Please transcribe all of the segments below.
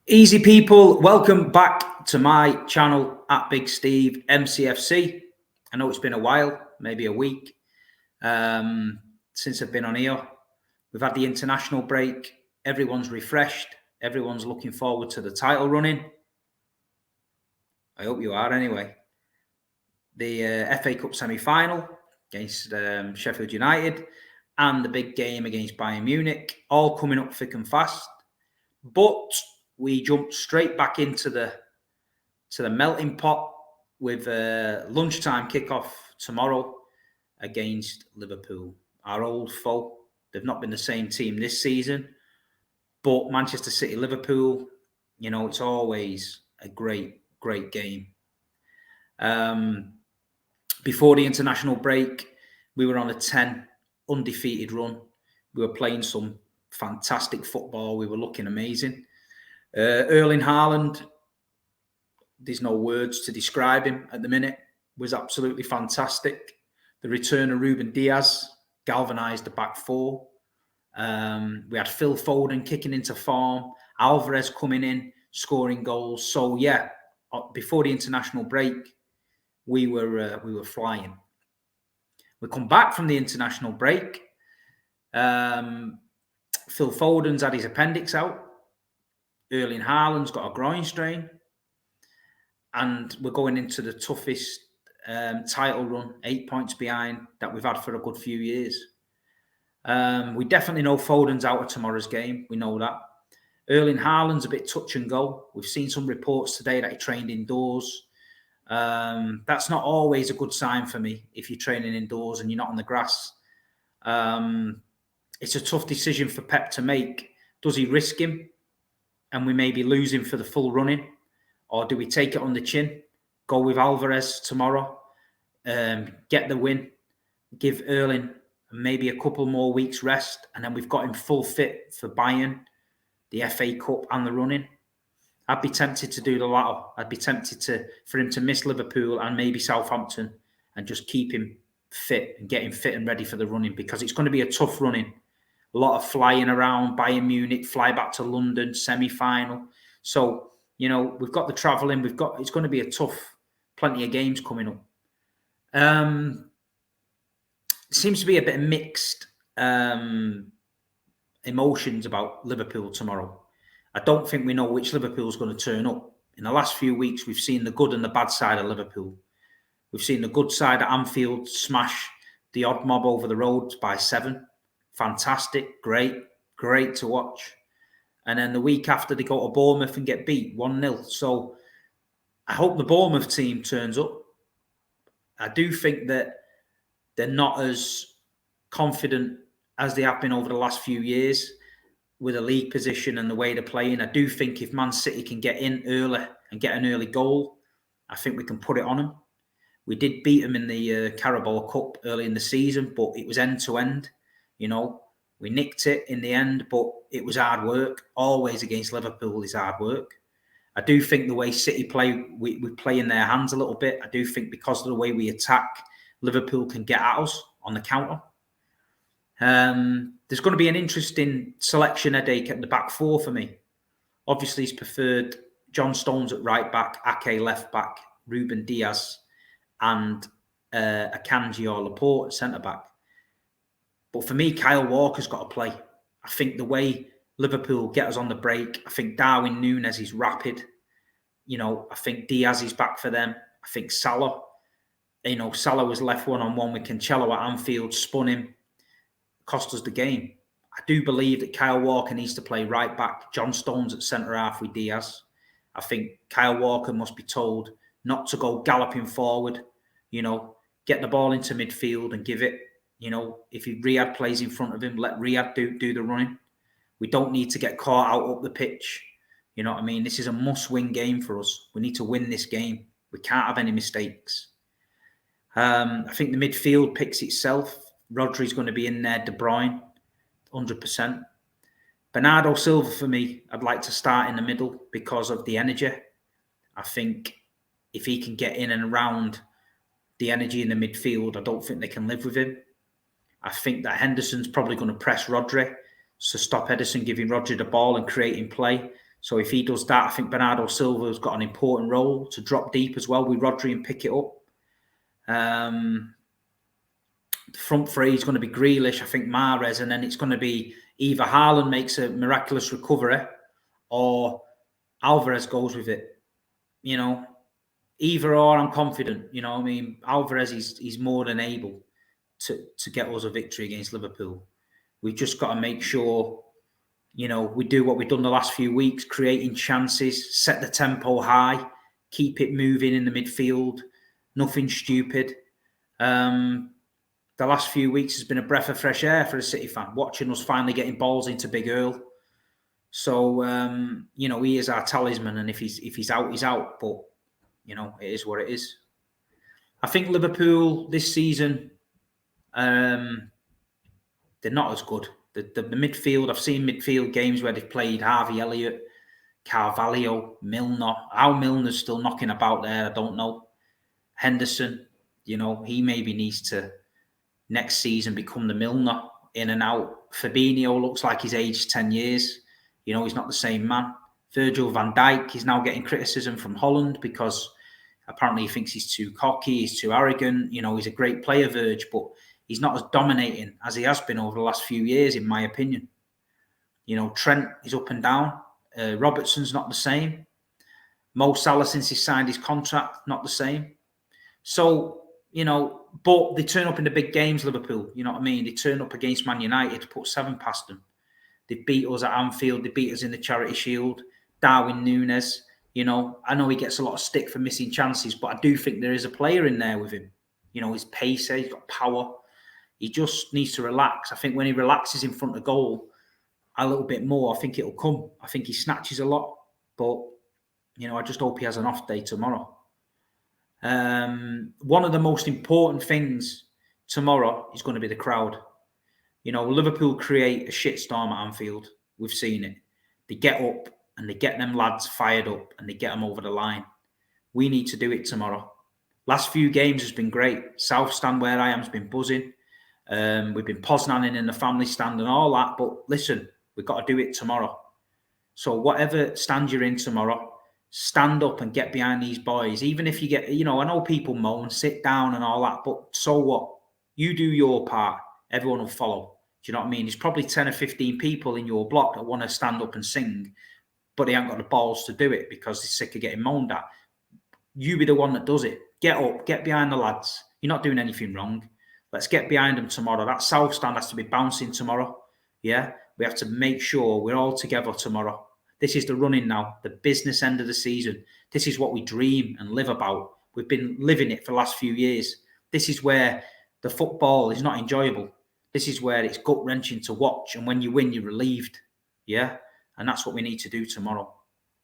Easy people, welcome back to my channel at Big Steve MCFC. I know it's been a while, maybe a week, since I've been on here. We've had the international break. Everyone's refreshed. Everyone's looking forward to the title running. I hope you are anyway. The FA Cup semi-final against Sheffield United and the big game against Bayern Munich, all coming up thick and fast. But we jumped straight back into the melting pot with a lunchtime kickoff tomorrow against Liverpool, our old foe. They've not been the same team this season, but Manchester City, Liverpool, you know, it's always a great game. Before the international break, we were on a 10 undefeated run. We were playing some fantastic football. We were looking amazing. Erling Haaland, there's no words to describe him at the minute, was absolutely fantastic. The return of Ruben Diaz galvanised the back four. We had Phil Foden kicking into form, Alvarez coming in, scoring goals. So yeah, before the international break, we were flying. We come back from the international break. Phil Foden's had his appendix out. Erling Haaland's got a groin strain. And we're going into the toughest title run, 8 points behind, that we've had for a good few years. We definitely know Foden's out of tomorrow's game. We know that. Erling Haaland's a bit touch and go. We've seen some reports today that he trained indoors. That's not always a good sign for me if you're training indoors and you're not on the grass. It's a tough decision for Pep to make. Does he risk him and we maybe lose him for the full running? Or do we take it on the chin, go with Alvarez tomorrow, get the win, give Erling maybe a couple more weeks rest, and then we've got him full fit for Bayern, the FA Cup and the running? I'd be tempted to do the latter. I'd be tempted for him to miss Liverpool and maybe Southampton and just keep him fit and get him fit and ready for the running, because it's going to be a tough running. A lot of flying around, Bayern Munich, fly back to London, semi-final. So, you know, we've got the travelling. It's going to be a tough, plenty of games coming up. It seems to be a bit of mixed emotions about Liverpool tomorrow. I don't think we know which Liverpool's going to turn up. In the last few weeks, we've seen the good and the bad side of Liverpool. We've seen the good side at Anfield smash the odd mob over the road by 7. Fantastic, great to watch. And then the week after, they go to Bournemouth and get beat 1-0. So I hope the Bournemouth team turns up. I do think that they're not as confident as they have been over the last few years with a league position and the way they're playing. I do think if Man City can get in early and get an early goal, I think we can put it on them. We did beat them in the Carabao Cup early in the season, but it was end-to-end. You know, we nicked it in the end, but it was hard work. Always against Liverpool is hard work. I do think the way City play, we play in their hands a little bit. I do think because of the way we attack, Liverpool can get at us on the counter. There's going to be an interesting selection headache at the back four for me. Obviously, he's preferred John Stones at right back, Ake left back, Ruben Diaz, and Akanji or Laporte at centre back. But for me, Kyle Walker's got to play. I think the way Liverpool get us on the break, I think Darwin Núñez is rapid. You know, I think Diaz is back for them. I think Salah, you know, Salah was left one-on-one with Cancelo at Anfield, spun him, cost us the game. I do believe that Kyle Walker needs to play right back, John Stones at centre-half with Diaz. I think Kyle Walker must be told not to go galloping forward, you know, get the ball into midfield and give it. You know, if Riyad plays in front of him, let Riyad do the running. We don't need to get caught out up the pitch. You know what I mean? This is a must-win game for us. We need to win this game. We can't have any mistakes. I think the midfield picks itself. Rodri's going to be in there. De Bruyne, 100%. Bernardo Silva, for me, I'd like to start in the middle because of the energy. I think if he can get in and around the energy in the midfield, I don't think they can live with him. I think that Henderson's probably going to press Rodri, so stop Ederson giving Rodri the ball and creating play. So if he does that, I think Bernardo Silva's got an important role to drop deep as well with Rodri and pick it up. The front three is going to be Grealish, I think Mahrez, and then it's going to be either Haaland makes a miraculous recovery or Alvarez goes with it. You know, either or, I'm confident. You know, I mean, Alvarez he's more than able to get us a victory against Liverpool. We've just got to make sure, you know, we do what we've done the last few weeks, creating chances, set the tempo high, keep it moving in the midfield, nothing stupid. The last few weeks has been a breath of fresh air for a City fan, watching us finally getting balls into Big Earl. So, you know, he is our talisman, and if he's out, he's out. But, you know, it is what it is. I think Liverpool this season, they're not as good. The midfield, I've seen midfield games where they've played Harvey Elliott, Carvalho, Milner. How Milner's still knocking about there, I don't know. Henderson, you know, he maybe needs to next season become the Milner, in and out. Fabinho looks like he's aged 10 years. You know, he's not the same man. Virgil van Dijk, he's now getting criticism from Haaland because apparently he thinks he's too cocky, he's too arrogant. You know, he's a great player, Virg, but he's not as dominating as he has been over the last few years, in my opinion. You know, Trent is up and down. Robertson's not the same. Mo Salah, since he signed his contract, not the same. So, you know, but they turn up in the big games, Liverpool. You know what I mean? They turn up against Man United, put 7 past them. They beat us at Anfield. They beat us in the Charity Shield. Darwin Núñez, you know, I know he gets a lot of stick for missing chances, but I do think there is a player in there with him. You know, he's pacey, he's got power. He just needs to relax. I think when he relaxes in front of goal a little bit more, I think it'll come. I think he snatches a lot, but, you know, I just hope he has an off day tomorrow. One of the most important things tomorrow is going to be the crowd. You know, Liverpool create a shitstorm at Anfield. We've seen it. They get up and they get them lads fired up and they get them over the line. We need to do it tomorrow. Last few games has been great. South Stand, where I am, has been buzzing. We've been Poznaning in the family stand and all that. But listen, we've got to do it tomorrow. So whatever stand you're in tomorrow, stand up and get behind these boys. Even if you get, you know, I know people moan, sit down and all that, but so what? You do your part. Everyone will follow. Do you know what I mean? There's probably 10 or 15 people in your block that want to stand up and sing, but they haven't got the balls to do it because they're sick of getting moaned at. You be the one that does it. Get up, get behind the lads. You're not doing anything wrong. Let's get behind them tomorrow. That South Stand has to be bouncing tomorrow. Yeah? We have to make sure we're all together tomorrow. This is the running now, the business end of the season. This is what we dream and live about. We've been living it for the last few years. This is where the football is not enjoyable. This is where it's gut-wrenching to watch. And when you win, you're relieved. Yeah? And that's what we need to do tomorrow.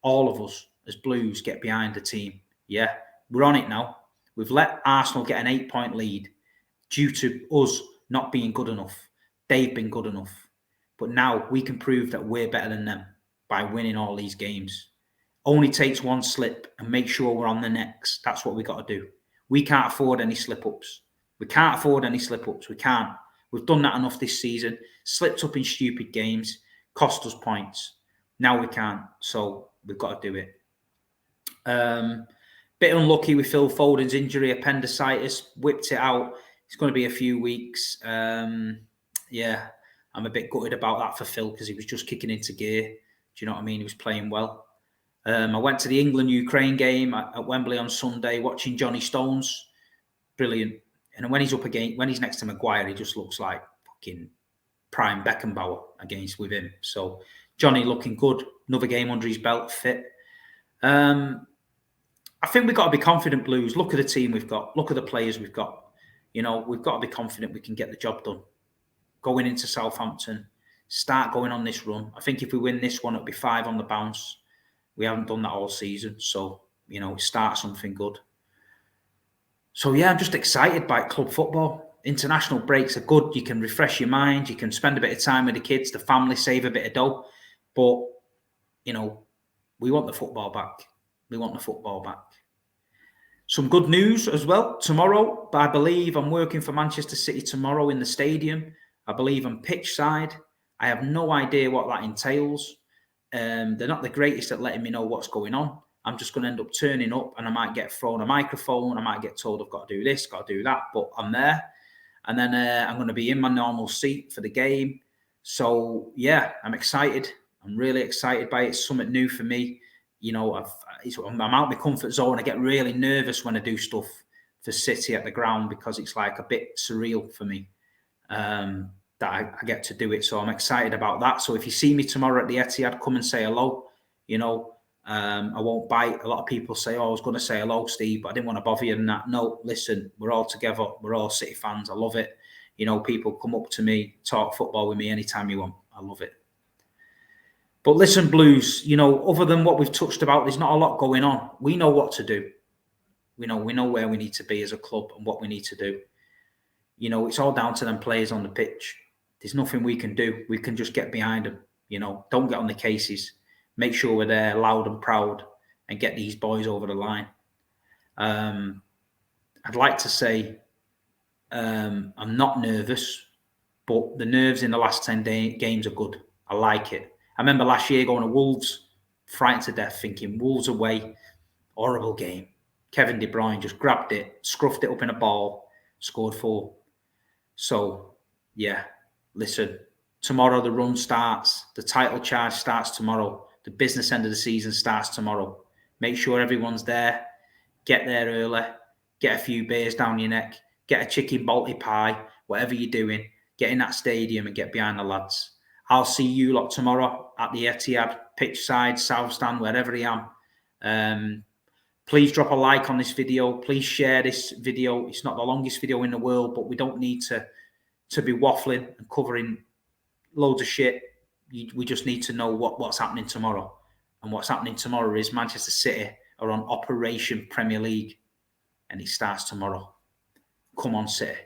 All of us, as Blues, get behind the team. Yeah? We're on it now. We've let Arsenal get an 8-point lead due to us not being good enough. They've been good enough. But now we can prove that we're better than them by winning all these games. Only takes one slip and make sure we're on the next. That's what we got to do. We can't afford any slip-ups. We can't afford any slip-ups. We can't. We've done that enough this season. Slipped up in stupid games. Cost us points. Now we can't. So we've got to do it. Bit unlucky with Phil Foden's injury, appendicitis. Whipped it out. It's going to be a few weeks. Yeah, I'm a bit gutted about that for Phil because he was just kicking into gear. Do you know what I mean? He was playing well. I went to the England-Ukraine game at Wembley on Sunday, watching Johnny Stones. Brilliant. And when he's next to Maguire, he just looks like fucking prime Beckenbauer with him. So Johnny looking good. Another game under his belt, fit. I think we've got to be confident, Blues. Look at the team we've got. Look at the players we've got. You know, we've got to be confident we can get the job done. Going into Southampton, start going on this run. I think if we win this one, it'll be 5 on the bounce. We haven't done that all season. So, you know, start something good. So, yeah, I'm just excited by club football. International breaks are good. You can refresh your mind. You can spend a bit of time with the kids, the family, save a bit of dough. But, you know, we want the football back. We want the football back. Some good news as well. Tomorrow, I believe I'm working for Manchester City tomorrow in the stadium. I believe I'm pitch side. I have no idea what that entails. they're not the greatest at letting me know what's going on. I'm just going to end up turning up, and I might get thrown a microphone. I might get told I've got to do this, got to do that, but I'm there. And then I'm going to be in my normal seat for the game. So, yeah, I'm excited. I'm really excited by it. It's something new for me. You know, I'm out of my comfort zone. I get really nervous when I do stuff for City at the ground because it's like a bit surreal for me that I get to do it. So I'm excited about that. So if you see me tomorrow at the Etihad, come and say hello. You know, I won't bite. A lot of people say, oh, I was going to say hello, Steve, but I didn't want to bother you and that. No, listen, we're all together. We're all City fans. I love it. You know, people come up to me, talk football with me anytime you want. I love it. But listen, Blues, you know, other than what we've touched about, there's not a lot going on. We know what to do. We know where we need to be as a club and what we need to do. You know, it's all down to them players on the pitch. There's nothing we can do. We can just get behind them. You know, don't get on the cases. Make sure we're there loud and proud and get these boys over the line. I'd like to say I'm not nervous, but the nerves in the last 10 games are good. I like it. I remember last year going to Wolves, frightened to death, thinking Wolves away, horrible game. Kevin De Bruyne just grabbed it, scruffed it up in a ball, scored 4. So, yeah, listen, tomorrow the run starts. The title charge starts tomorrow. The business end of the season starts tomorrow. Make sure everyone's there. Get there early. Get a few beers down your neck. Get a chicken balti pie, whatever you're doing. Get in that stadium and get behind the lads. I'll see you lot tomorrow at the Etihad, pitch side, south stand, wherever I am. Please drop a like on this video. Please share this video. It's not the longest video in the world, but we don't need to be waffling and covering loads of shit. We just need to know what's happening tomorrow. And what's happening tomorrow is Manchester City are on Operation Premier League. And it starts tomorrow. Come on, City.